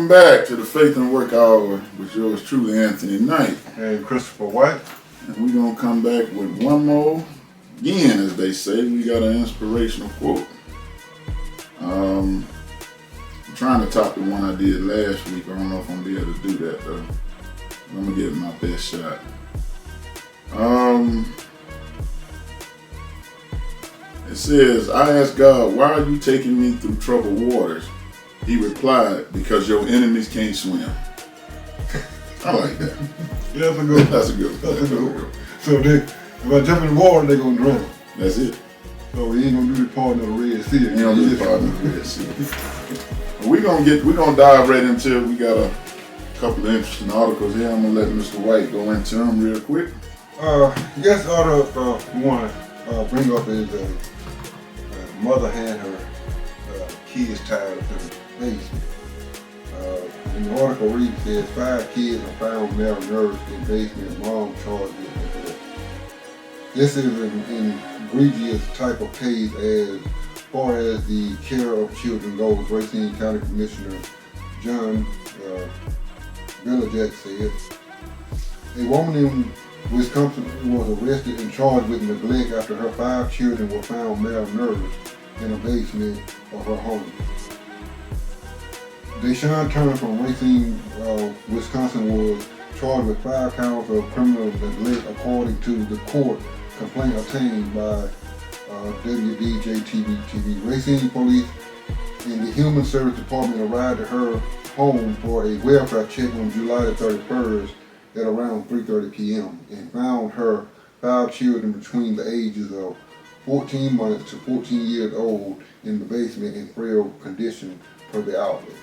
Welcome back to the Faith and Work Hour with yours truly, Anthony Knight. And Christopher White. And we're going to come back with one more. Again, as they say, we got an inspirational quote. I'm trying to top the one I did last week. I don't know if I'm going to be able to do that, though. I'm going to give it my best shot. It says, I asked God, why are you taking me through troubled waters? He replied, because your enemies can't swim. I like that. Yeah, that's a good one. That's a good one. That's a good one. So if I jump in the water, they're going to drown. That's it. So we ain't going to do the part of the Red Sea. You don't do the part of the Red Sea. We're gonna dive right into it. We got a couple of interesting articles here. I'm going to let Mr. White go into them real quick. Yes, article one bring up is mother had her kids tied up in the basement. In the article reads, says 5 kids are found malnourished in basement. Mom charged with neglect. This is an egregious type of case as far as the care of children goes. Racine County Commissioner John Belichick said a woman in Wisconsin was arrested and charged with neglect after her 5 children were found malnourished in a basement of her home. Deshaun Turner from Racine, Wisconsin was charged with 5 counts of criminal neglect according to the court complaint obtained by WDJTV. Racine police and the Human Service Department arrived at her home for a welfare check on July the 31st at around 3:30 p.m. and found her 5 children between the ages of 14 months to 14 years old in the basement in frail condition per the outlet.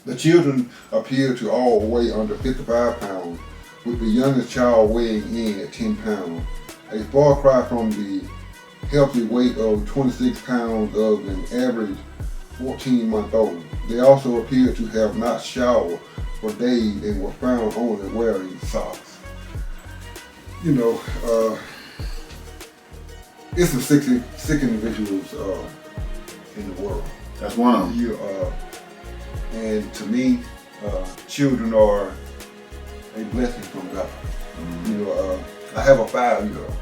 The children appeared to all weigh under 55 pounds, with the youngest child weighing in at 10 pounds, a far cry from the healthy weight of 26 pounds of an average 14-month-old. They also appeared to have not showered for days and were found only wearing socks. You know, it's some sick individuals in the world. That's one of them. And to me, children are a blessing from God. Mm-hmm. You know, I have a 5-year-old.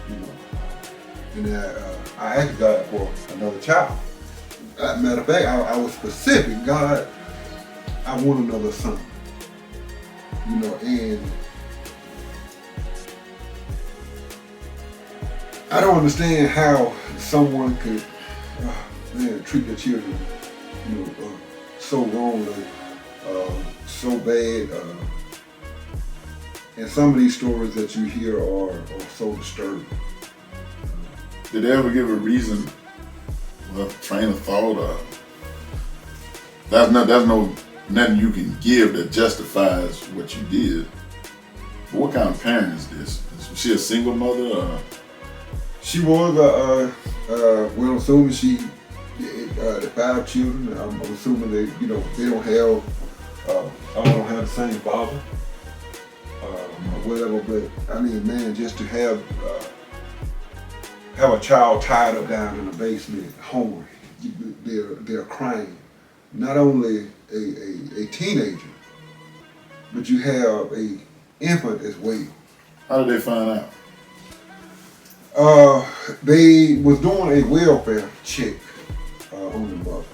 You know, and I asked God for another child. Matter of fact, I was specific. God, I want another son. You know, and I don't understand how someone could, treat their children, you know, so wrongly, so bad. And some of these stories that you hear are so disturbing. Did they ever give a reason, train of thought? There's nothing you can give that justifies what you did. But what kind of parent is this? Is she a single mother? She was, well, assuming she, the 5 children, I'm assuming they don't have, all don't have the same father, or whatever, but I mean, man, just to have a child tied up down in the basement, hungry, they're crying. Not only a teenager, but you have a infant as well. How did they find out? They was doing a welfare check on the mother.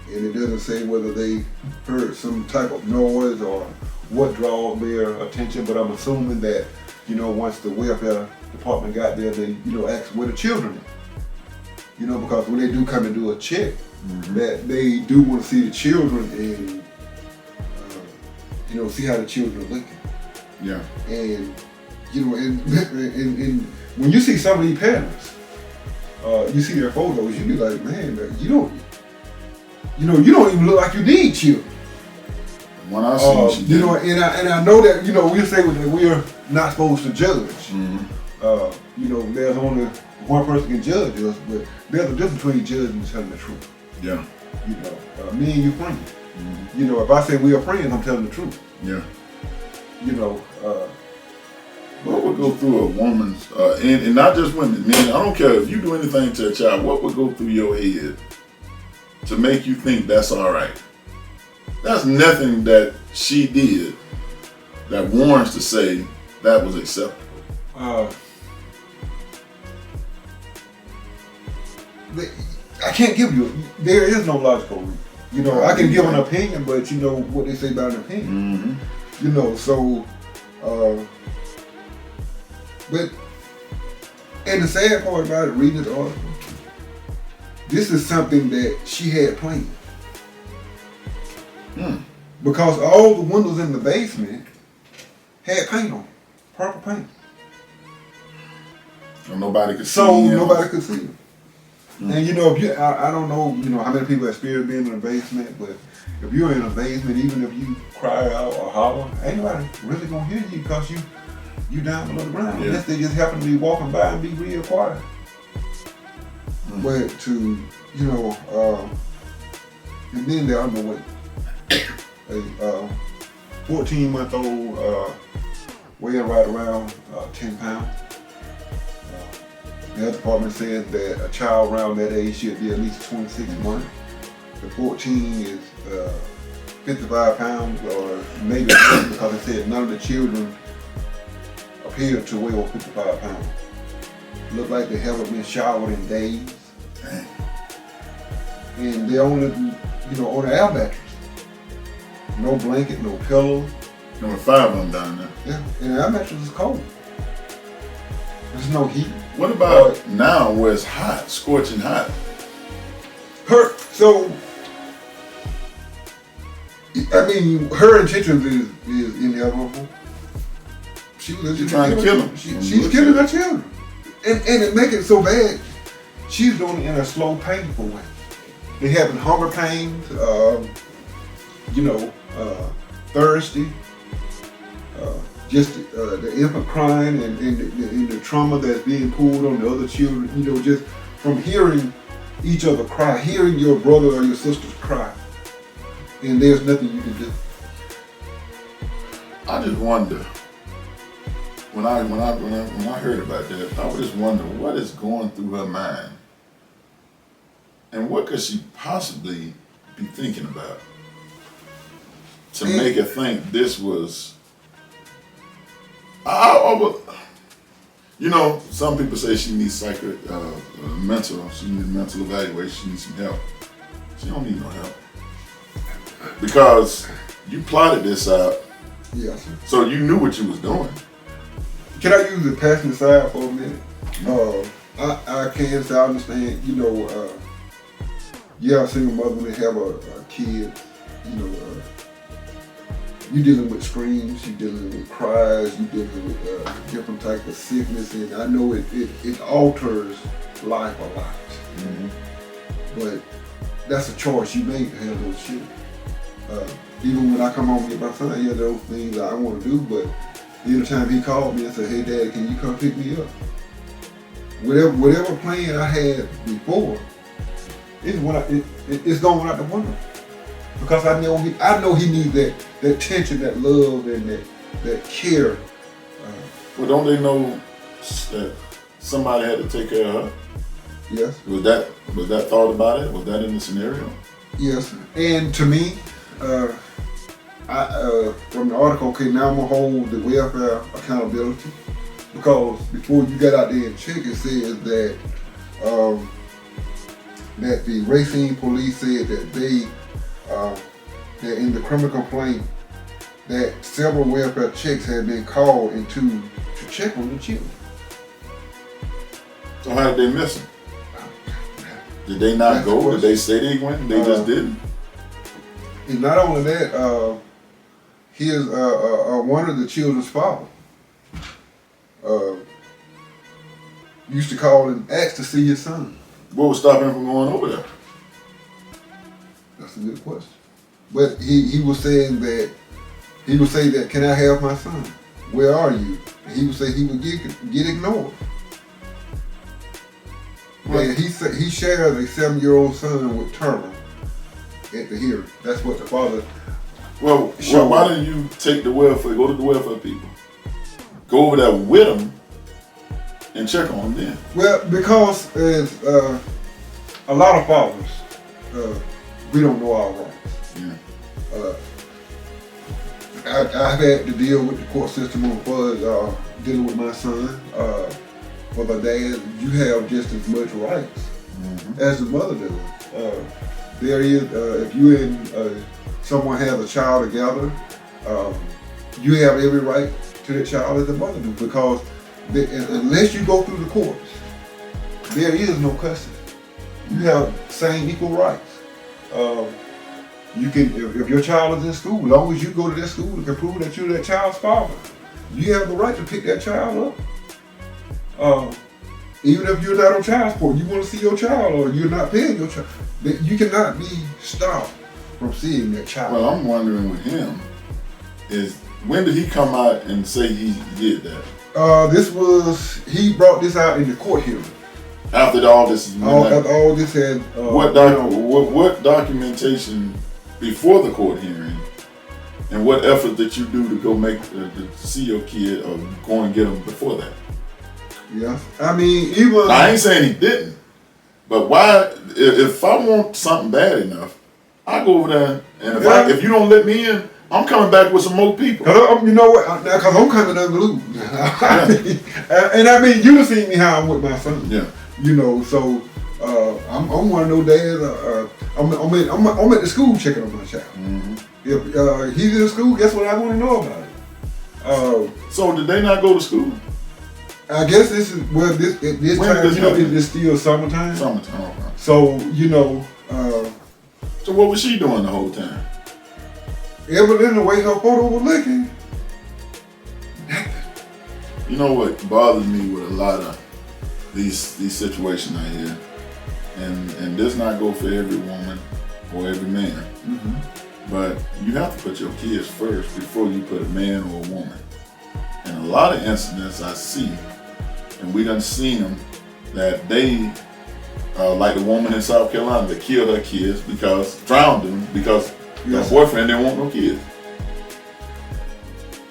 And it doesn't say whether they heard some type of noise or what drew their attention, but I'm assuming that, once the welfare department got there, they, asked where the children are. Because when they do come and do a check, mm-hmm. that they do want to see the children and, see how the children are looking. Yeah. And, and when you see some of these parents, you see their photos, you be like, man, you don't even look like you need children. When I see she did. And I know that, we'll say that we're not supposed to judge. Mm-hmm. There's only one person can judge us, but there's a difference between judging and telling the truth. Yeah. Me and you friends. Mm-hmm. If I say we are friends, I'm telling the truth. Yeah. What would go through a woman's, and not just women, men, I don't care if you do anything to a child, what would go through your head to make you think that's all right. There's nothing that she did that warrants to say that was acceptable. I can't give you. There is no logical reason. You know, I can give an opinion, but you know what they say about an opinion. Mm-hmm. You know, so. But, and the sad part about it, reading this article, this is something that she had planned. Because all the windows in the basement had paint on them, purple paint. So nobody could see. So nobody could see them. And you know, if you, I don't know, you know, how many people experience being in a basement, but if you're in a basement, even if you cry out or holler, ain't nobody really gonna hear you because you down below the ground. Unless they just happen to be walking by and be real quiet. But to, you know, and then they're underweight. A 14-month-old weighing right around 10 pounds. The health department said that a child around that age should be at least 26 months. The 14 is 55 pounds or maybe less, because they said none of the children appeared to weigh over 55 pounds. Look like they haven't been showered in days. Dang. And they're on the, you know, on the air mattress. No blanket, no pillow. Number 5 of them down there. Yeah, and the air mattress is cold. There's no heat. What about now where it's hot, scorching hot? So, I mean, her intentions is inevitable. She's trying to kill him. She's killing her children. And it make it so bad, she's doing it in a slow, painful way. They're having hunger pains, you know, thirsty, just the infant crying and the trauma that's being pulled on the other children, you know, just from hearing each other cry, hearing your brother or your sisters cry, and there's nothing you can do. I just wonder, when I heard about that, I would just wonder what is going through her mind, and what could she possibly be thinking about to make her think this was. You know, some people say she needs mental. She needs mental evaluation. She needs some help. She don't need no help because you plotted this out. Yes, sir. So you knew what you was doing. Can I use the passenger side for a minute? I can say I understand. You know, yeah, a single mother when they have a kid. You know. You're dealing with screams, you're dealing with cries, you're dealing with different type of sickness, and I know it alters life a lot. Mm-hmm. But that's a choice you make to have those children. Even when I come home and get my son, yeah, those things I want to do, but anytime he called me and said, "Hey, Dad, can you come pick me up?" Whatever plan I had before, it's going out the window. Because I know he needs that attention, that love, and that care. Well, don't they know that somebody had to take care of her? Yes. Was that thought about it? Was that in the scenario? Yes. And to me, from the article, okay, now I'm gonna hold the welfare accountability, because before you got out there and check, it says that that the Racine police said that that in the criminal complaint that several welfare checks had been called into to check on the children. So how did they miss them? Did they not go? Did they say they went? They just didn't. And not only that, here's one of the children's father used to call and ask to see his son. What was stopping him from going over there? That's a good question. But he was saying that, he would say that, "Can I have my son? Where are you?" And he would say he would get ignored. And he shares a 7-year-old son with Turner at the hearing. That's what the father. Well, why didn't you take the welfare? Go to the welfare people. Go over there with them and check on them then. Well, because as a lot of fathers we don't know our rights. Yeah. I've had to deal with the court system on far as dealing with my son. For the dad, you have just as much rights as the mother does. There is, if you and someone has a child together, you have every right to that child as the mother do, because unless you go through the courts, there is no custody. You have same equal rights. You can, if your child is in school, as long as you go to that school and can prove that you're that child's father, you have the right to pick that child up. Even if you're not on child support, you want to see your child, or you're not paying your child, you cannot be stopped from seeing that child. Well, I'm wondering with him is, when did he come out and say he did that? He brought this out in the court hearing. After all this is After all this had what documentation before the court hearing, and what effort did you do to go to see your kid, or go and get him before that? Yeah, I mean, even I ain't saying he didn't, but why? If I want something bad enough, I go over there, and if you don't let me in, I'm coming back with some more people. You know what? Because I'm coming unglued. And I mean, you see me how I'm with my son. Yeah. You know, so I'm one of those dads. I'm at the school checking on my child. Mm-hmm. If he's in school, guess what I want to know about it. So did they not go to school? I guess this is this time. You know, it's still summertime. Summertime. Okay. So you know. So what was she doing the whole time? Evidently, the way her photo was looking. You know what bothers me with a lot of these situations I hear, and this not go for every woman or every man, but you have to put your kids first before you put a man or a woman. And a lot of incidents I see, and we done seen them, that they, like the woman in South Carolina that killed her kids drowned them because her boyfriend didn't want no kids.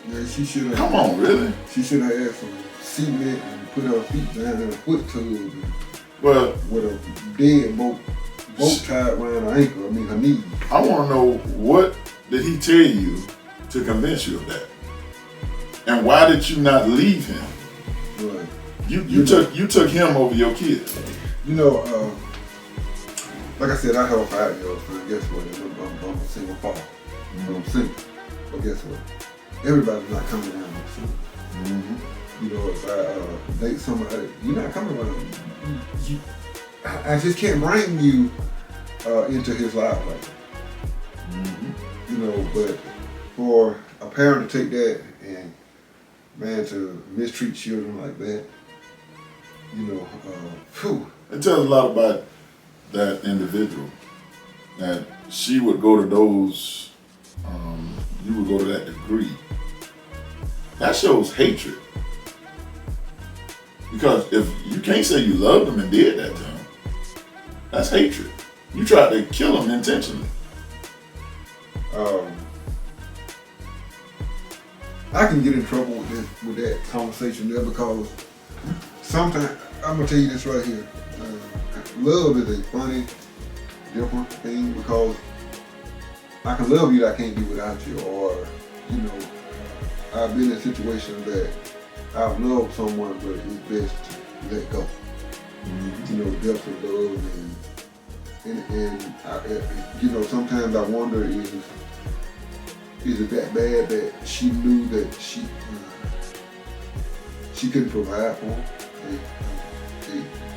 Yeah, she should have. Come on, really? She should have had some cement and put her feet down in a foot tub. Well, with a dead boat tied around her ankle. I mean her knee. I want to know, what did he tell you to convince you of that? And why did you not leave him? Right. You took him over your kids. You know, like I said, I have a 5-year-old son. Guess what? I'm a single father. I'm single. But guess what? Everybody's not coming around my son. You know, if I date somebody, you're not coming around. I just can't bring you into his life like that. You know, but for a parent to take that and, man, to mistreat children like that, you know, It tells a lot about that individual, that she would go to those, you would go to that degree. That shows hatred. Because if you can't say you loved him and did that to him, that's hatred. You tried to kill him intentionally. I can get in trouble with that conversation there, because sometimes, I'm gonna tell you this right here. Love is a funny, different thing, because I can love you that I can't be without you, or, you know, I've been in situations that I've loved someone, but it's best to let go. You know, depths of love, and I, you know, sometimes I wonder, is it that bad that she knew that she couldn't provide for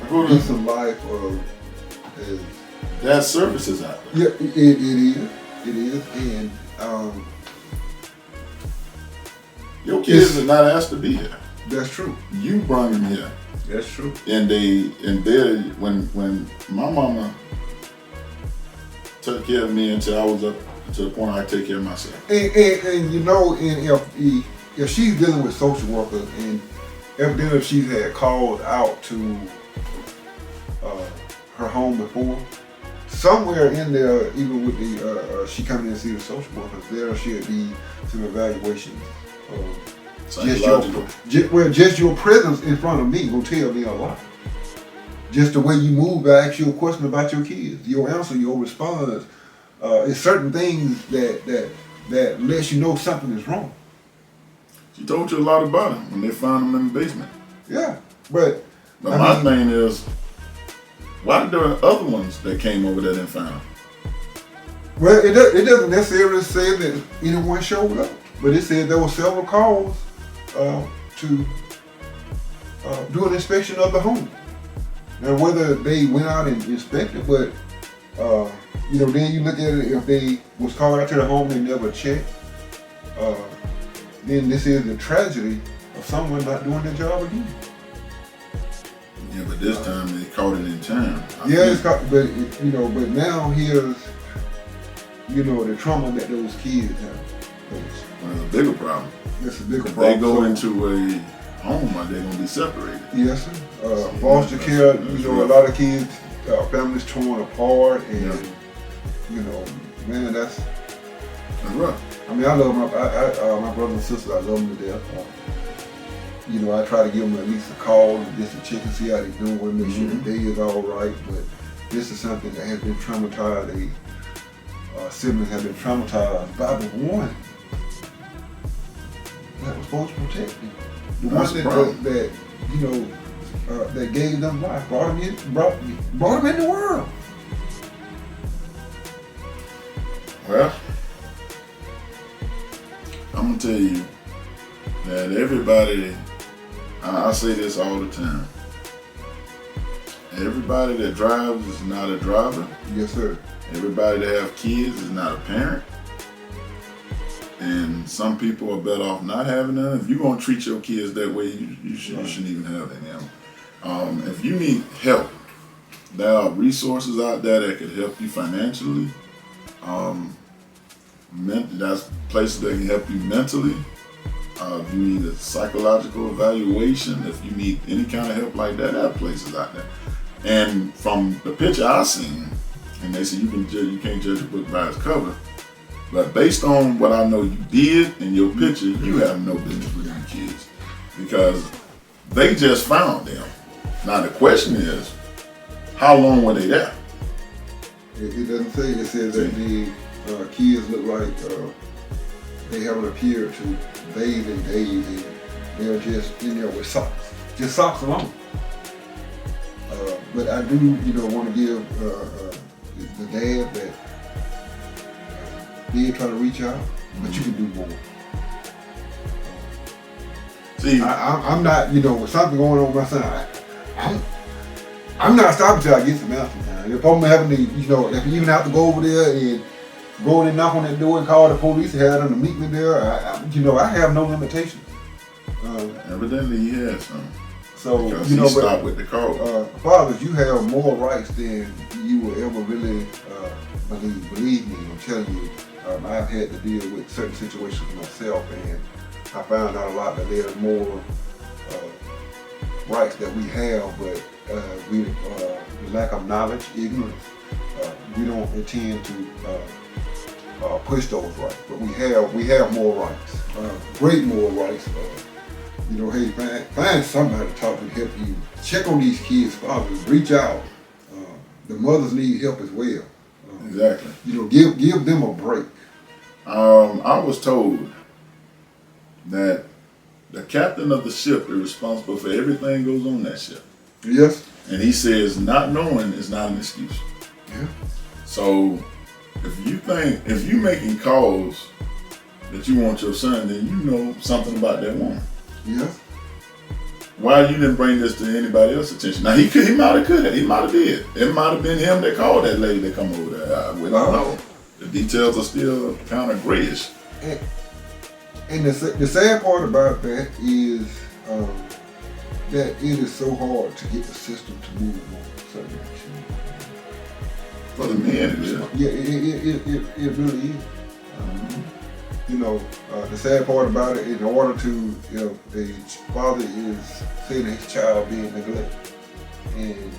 a decent life, or that services out there. Yeah, it is, and your kids are not asked to be here. That's true. You brought them here. That's true. And when my mama took care of me until I was up to the point I take care of myself. And you know, and if she's dealing with social workers, and evidently if she's had called out to her home before, somewhere in there, even with the she coming in to see the social workers, there should be some evaluations of just your presence in front of me will tell me a lot. just the way you move, I ask you a question about your kids. Your answer, your response, it's certain things that lets you know something is wrong. She told you a lot about him when they found him in the basement. Yeah, but my thing is, why did there are other ones that came over there and found him? Well, it doesn't necessarily say that anyone showed up, but it said there were several calls to do an inspection of the home. Now, whether they went out and inspected, but then you look at it, if they was called out to the home, they never checked. Then this is the tragedy of someone not doing their job again. Yeah, but this time they caught it in time. It's caught, but now here's the trauma that those kids have. Well, it's a bigger problem. It's a bigger If problem. they go into a home, are they going to be separated? Yes, sir. Foster care, a lot of kids, families torn apart, and man, that's rough. I mean, I love my brothers and sisters. I love them to death. I try to give them at least a call just to check and see how they're doing, make sure the day is all right. But this is something that has been traumatized. Siblings have been traumatized by the one that was supposed to protect them. The one that gave them life, brought them in the world. Well, I'm gonna tell you that everybody, I say this all the time, everybody that drives is not a driver. Yes, sir. Everybody that have kids is not a parent. And some people are better off not having them. If you're gonna treat your kids that way, you shouldn't even have them. If you need help, there are resources out there that could help you financially. That's places that can help you mentally. If you need a psychological evaluation, if you need any kind of help like that, there are places out there. And from the picture I seen, and they say you can't judge a book by its cover, but based on what I know you did in your picture, you have no business with them kids because they just found them. Now the question is, how long were they there? It doesn't say. It says that the kids look like they haven't appeared to bathe in days, and they're just in there with socks, just socks alone. But I do, want to give the dad that did try to reach out, but you can do more. See, I'm not, with something going on with my son, I'm not stopping till I get some answers. If I'm having to, if you even have to go over there and go in and knock on that door and call the police and have them to meet me there, I have no limitations. Evidently he has some. So, because he stopped with the call. Fathers, you have more rights than you will ever really believe. Believe me, I'm telling you, I've had to deal with certain situations myself, and I found out a lot that there's more rights that we have, but we lack of knowledge, ignorance. We don't intend to push those rights, but we have more rights, great more rights. Hey, find somebody to talk to help you. Check on these kids' fathers. Reach out. The mothers need help as well. Exactly. Give them a break. I was told that the captain of the ship is responsible for everything goes on that ship. Yes. And he says not knowing is not an excuse. Yeah. So if you're making calls that you want your son, then you know something about that woman. Yes. Why you didn't bring this to anybody else's attention? Now he might have could have. He might have did. It might have been him that called that lady that come over there. We don't know. The details are still kind of grayish. And the sad part about that is that it is so hard to get the system to move on certain actions. For the men, it is. Yeah, it really is. The sad part about it, in order to, if a father is saying his child being neglected, and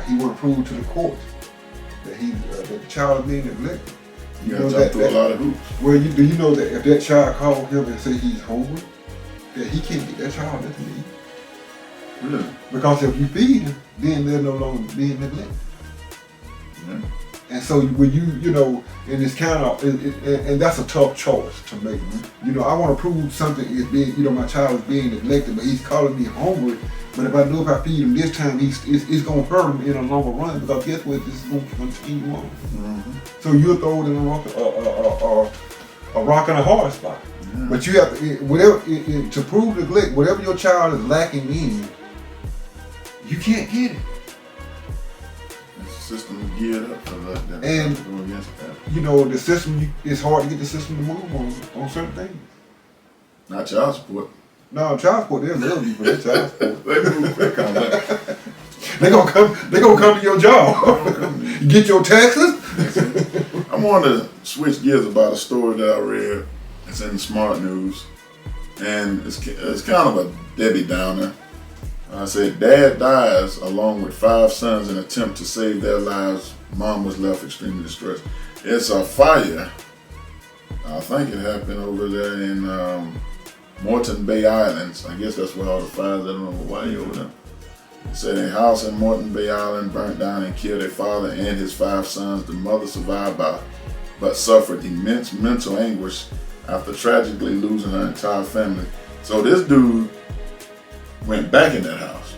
he want to prove to the court that the child is being neglected. You got to jump through a lot of hoops. Well, do you know that if that child called him and say he's hungry, that he can't get that child nothing to eat? Really? Because if you feed them, then they're no longer being neglected. Yeah. And so when you know, and it's kind of, and that's a tough choice to make. You know, I want to prove something is being, you know, my child is being neglected, but he's calling me hungry. But if I know if I feed him this time, it's going to hurt him in a longer run, because guess what? This is going to continue on. So you'll throw it in a rock and a hard spot. Yeah. But you have to, whatever, to prove neglect, whatever your child is lacking in, you can't get it. The system is geared up for that. And go against that. you know, the system, it's hard to get the system to move on certain things. Not child support. No, child support, they'll love you for that child support. They move quick on that. They gonna come to your job. Get your taxes. I want to switch gears about a story that I read. It's in Smart News, and it's kind of a Debbie Downer. I said, dad dies along with 5 sons in an attempt to save their lives. Mom was left extremely distressed. It's a fire. I think it happened over there in Morton Bay Islands. I guess that's where all the fires, I don't know why over there. It said a house in Morton Bay Island burnt down and killed a father and his 5 sons. The mother survived but suffered immense mental anguish after tragically losing her entire family. So this dude went back in that house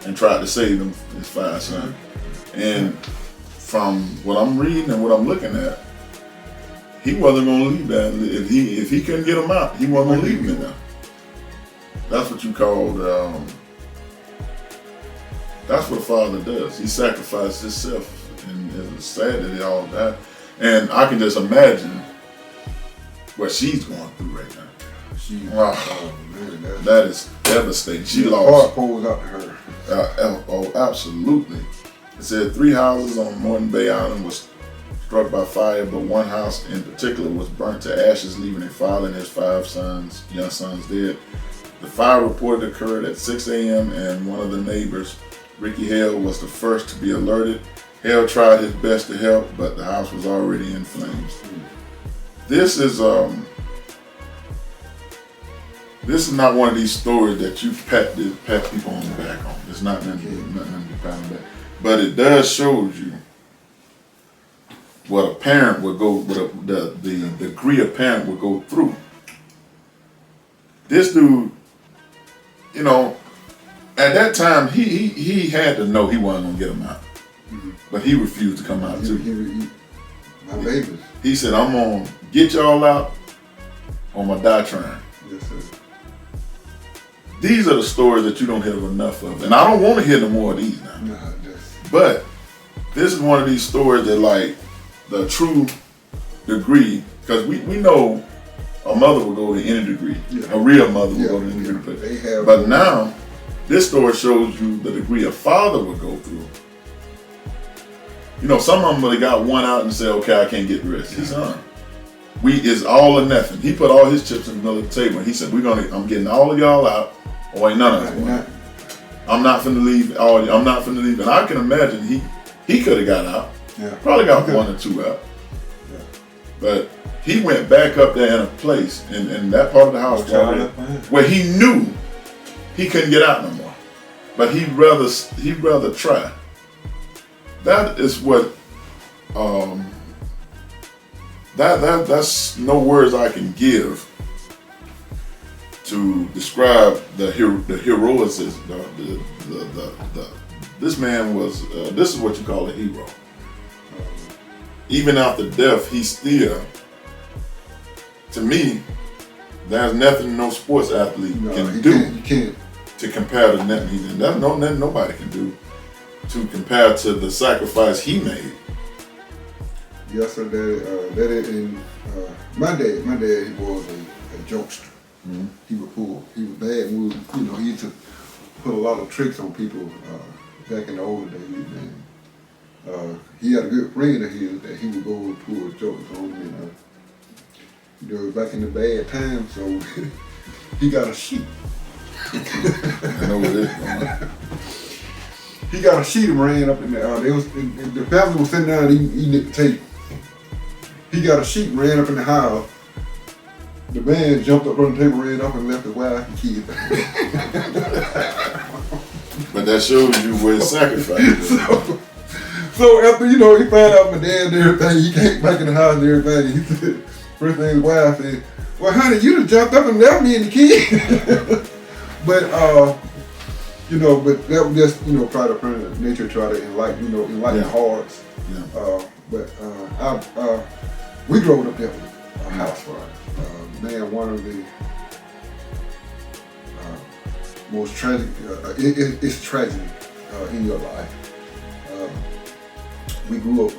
and tried to save them, his 5 sons. And from what I'm reading and what I'm looking at, he wasn't going to leave that. If he couldn't get them out, he wasn't going to leave them in there. That's what you call that's what a father does. He sacrificed himself, and it's sad that they all died. And I can just imagine what she's going through right now. That is devastating. She lost. Heart pulls out to her. Oh, absolutely. It said 3 houses on Morton Bay Island was struck by fire, but one house in particular was burnt to ashes, leaving a father and his 5 sons, young sons, dead. The fire reported occurred at 6 a.m. and one of the neighbors, Ricky Hale, was the first to be alerted. Hale tried his best to help, but the house was already in flames. This is not one of these stories that you pat people on the back on. It's not nothing to pat on the back. But it does show you what a parent would go, what the degree a parent would go through. This dude, you know, at that time he had to know he wasn't gonna get him out, but he refused to come out too. My babies. He said, "I'm gonna get y'all out, or I'm gonna die trying." Yes, sir. These are the stories that you don't hear enough of, and I don't want to hear no more of these now. No, But this is one of these stories that, like, the true degree, because we know a mother will go to any degree. Yeah. A real mother will go to any degree. They have. But now, this story shows you the degree a father would go through. You know, some of them really got one out and said, "Okay, I can't get the rest." He's on. It's all or nothing. He put all his chips on the middle of the table, and he said, I'm getting all of y'all out, or ain't none of us going. I'm not finna leave. I'm not finna leave. And I can imagine he could have got out. Yeah. Probably got 1 or 2 out. Yeah. But he went back up there in a place in that part of the house where he knew he couldn't get out no more. But he'd rather try. That is what that's no words I can give to describe the heroism. This man was. This is what you call a hero. Even after death, he still. To me, there's nothing no sports athlete can do You can't. to compare to nothing. There's nothing nobody can do to compare to the sacrifice he made. Yesterday, my dad, he was a jokester. Mm-hmm. He was bad mood. You know, he used to put a lot of tricks on people back in the old days. And he had a good friend of his that he would go and pull jokes on. And you know, back in the bad times, so he got a sheep. I know what it is. He got a sheet and ran up in there. The family was sitting down eating at the table. He got a sheet and ran up in the house. The man jumped up on the table, ran up and left his wife and kids. But that shows you where sacrifice. So after, he found out my dad and everything, he came back in the house and everything, he said, first thing his wife said, well, honey, you done jumped up and left me and the kid. But that was just, try to find nature, try to enlighten hearts. Yeah. We drove up there with a house fire. Man, one of the most tragic, it's tragic in your life. We grew up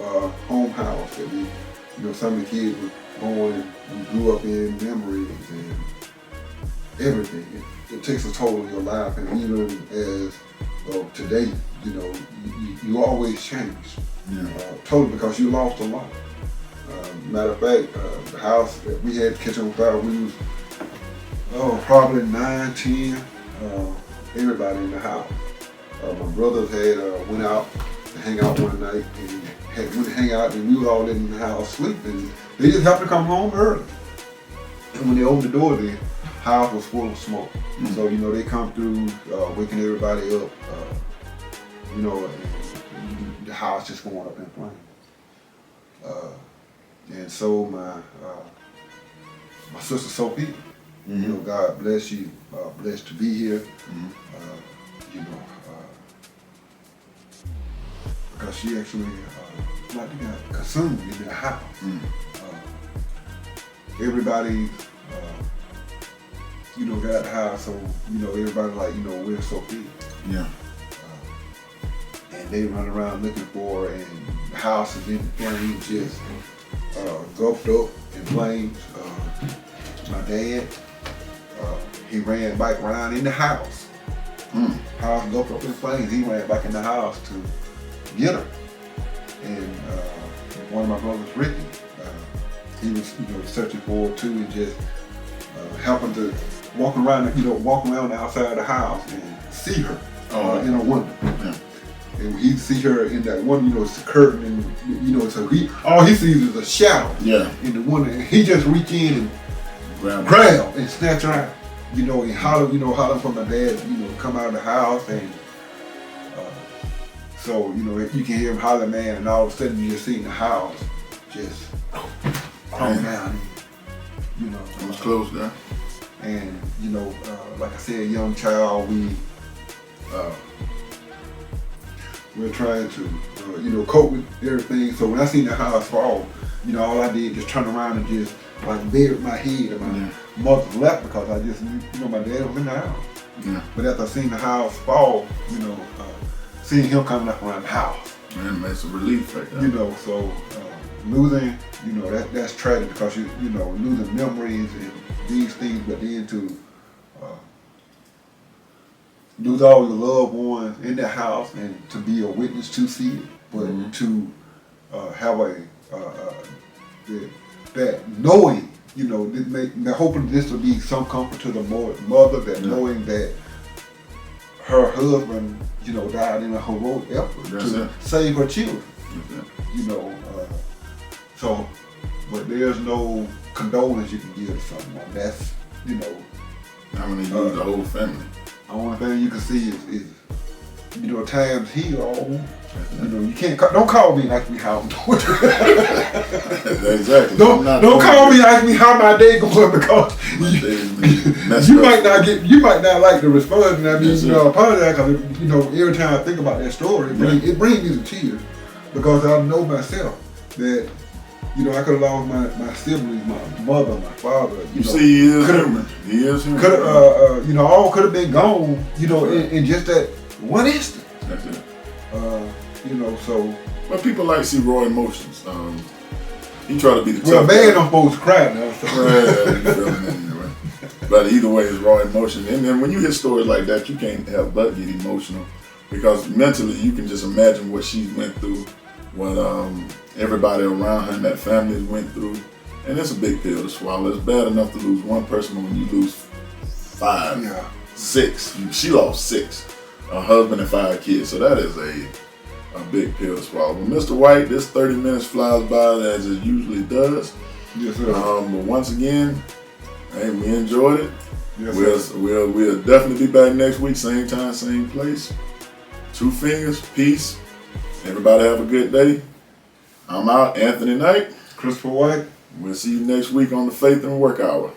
home house that some of the kids were born, we grew up in memories and everything. It takes a toll on your life, and even as today, you always change. Yeah. Totally, because you lost a lot. Matter of fact, the house that we had catch on fire, we was probably 9, 10. Everybody in the house. My brothers had went out to hang out one night and went to hang out, and we were all in the house sleeping. They just happened to come home early, and when they opened the door, the house was full of smoke. Mm-hmm. So they come through, waking everybody up. And the house just going up in flames. And so my sister Sophie, God bless you, blessed to be here. Mm-hmm. Because she actually got consumed in the house. Mm-hmm. Everybody, got out the house, so everybody where's Sophie? Yeah. And they run around looking for her, and the house is in flames, just gulped up in flames. My dad, he ran back around in the house. House gulped up in flames. He ran back in the house to get her. And one of my brothers, Ricky, he was searching for her too, and just helping to walk around the outside of the house and see her in a window. Yeah. And he'd see her in that one, it's a curtain, and so all he sees is a shadow in the window, and he just reach in and grab and snatch her out, and holler for my dad, come out of the house, and so you can hear him holler, man, and all of a sudden you just see the house just calm down, It was close there. And like I said, young child, we're trying to, cope with everything. So when I seen the house fall, all I did just turn around and just buried my head in my mother's lap, because I just knew, my dad was in the house. Yeah. But after I seen the house fall, seeing him coming up around the house. Man, that's a relief right there. So losing, that's tragic, because losing memories and these things, but then to lose all your loved ones in the house, and to be a witness to see it, but to have that knowing, hoping this will be some comfort to the mother, that knowing that her husband, died in a heroic effort to save her children. So, but there's no condolence you can give to someone. That's, I'm gonna use the whole family. The only thing you can see is times heal. You can't don't call me and ask me how I'm doing. Exactly. Don't call me and ask me how my day going, because you might not like the response, and I apologize, because every time I think about that story, it brings me to tears, because I know myself that I could have lost my siblings, my mother, my father. You see, he is human. All could have been gone, in just that one instant. That's it. So. But people like to see raw emotions. He tried to be the tough Well, man, I'm supposed to cry now. So. But either way, it's raw emotion. And then when you hear stories like that, you can't help but get emotional, because mentally you can just imagine what she went through, what everybody around her and that family went through. And it's a big pill to swallow. It's bad enough to lose one person, but when you lose 5, 6, she lost 6, a husband and 5 kids. So that is a big pill to swallow. But Mr. White, this 30 minutes flies by as it usually does. Yes, sir. But once again, hey, we enjoyed it. Yes, We'll definitely be back next week, same time, same place. Two fingers, peace. Everybody have a good day. I'm out, Anthony Knight. Christopher White. We'll see you next week on the Faith and Work Hour.